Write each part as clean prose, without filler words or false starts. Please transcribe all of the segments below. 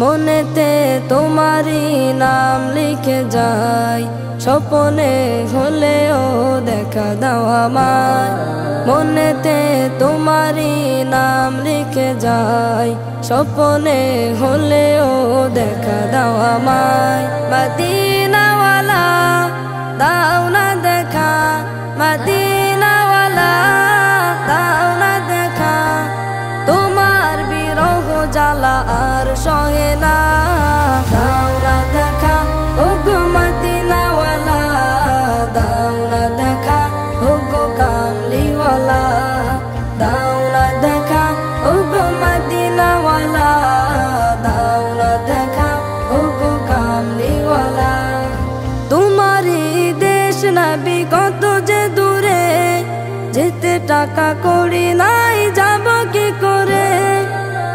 মনেতে তোমারই নাম লিখে যাই, স্বপ্নে হলেও দেখা দাও আমায়। মনেতে তোমারই নাম লিখে যাই, স্বপ্নে হলেও দেখা দাও আমায়। মদিনাওয়ালা দাও না দেখা, মদিনাওয়ালা দাও না দেখা, তোমার বিরহ জ্বালা আর সহে না। দাও না দেখা ও গো মদিনাওয়ালা, দাও না দেখা ও গো কামলিওয়ালা, দাও না দেখা ও গো মদিনাওয়ালা, দাও না দেখা ও গো কামলিওয়ালা। তোমারই দেশ নবী কত যে দূরে, যেতে টাকা করি নাই যাব কি করে।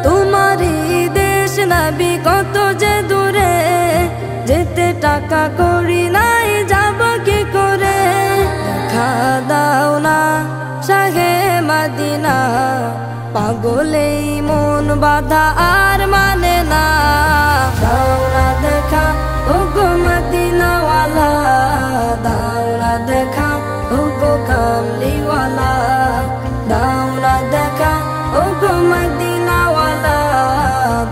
তোমারই দেশ নবী কত যে দূরে, যেতে টাকা করি নাই যাব কি করে। দেখা দাও না শাহে মদিনা, পাগলেই মন বাধা আর মানে না। দাও না দেখা ও গো মদিনাওয়ালা, দাও না দেখা ও গো কামলিওয়ালা, দাও না দেখা ও গো মদিনাওয়ালা,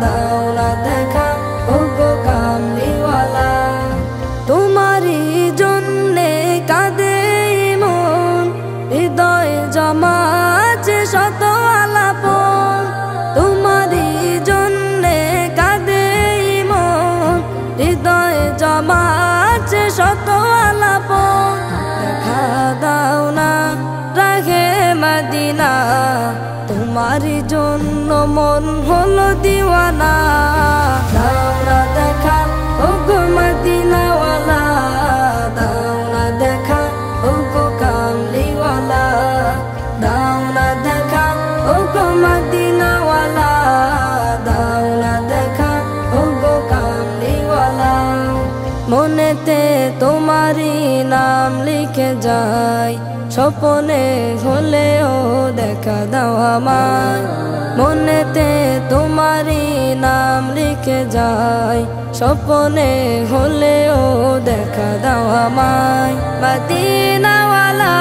দাও না দেখা ও গো কামলিওয়ালা। তোমারই জন্যে কাঁদে মন, হৃদয়ে জমা আছে শত আলাপন। তোমারই জন্যে কাঁদে মন, হৃদয়ে জমা আছে শত আলাপন। দেখা দাও না রাহে মদিনা, তোমারই জন্য মন হলো দিওয়ানা। দাও না দেখা ও গো মদিনাওয়ালা, দাও না দেখা ও গো কামলিওয়ালা, দাও না দেখা ও গো মদিনাওয়ালা, দাও না দেখা ও গো কামলিওয়ালা। মনেতে তোমারই নাম লিখে যাই, স্বপ্নে হলেও দেখা দাও আমায়। মনেতে তোমারই নাম লিখে যাই, স্বপ্নে হলেও দেখা দাও আমায়। মদিনাওয়ালা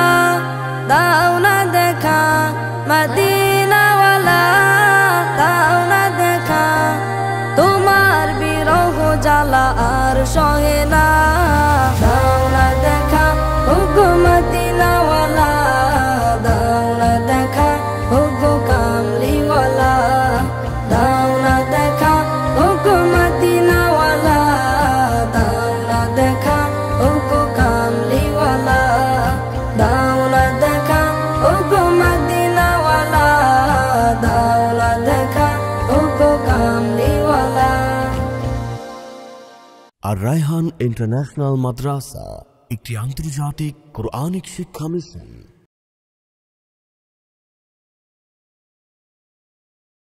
দাও না দেখা, মদিনাওয়ালা দাও না দেখা, তোমার বিরহ জ্বালা আর সহে না। দাও না দেখা ও গো মদিনাওয়ালা, দাও না দেখা ও গো কামলিওয়ালা, দাও না দেখা ও গো মদিনাওয়ালা, দাও না দেখা ও গো কামলিওয়ালা, দাও না দেখা ও গো মদিনাওয়ালা, দাও না দেখা ও গো কামলিওয়ালা। আর রায়হান ইন্টারন্যাশনাল মাদ্রাসা একটি আন্তর্জাতিক কোরআনিক শিক্ষা মিশন।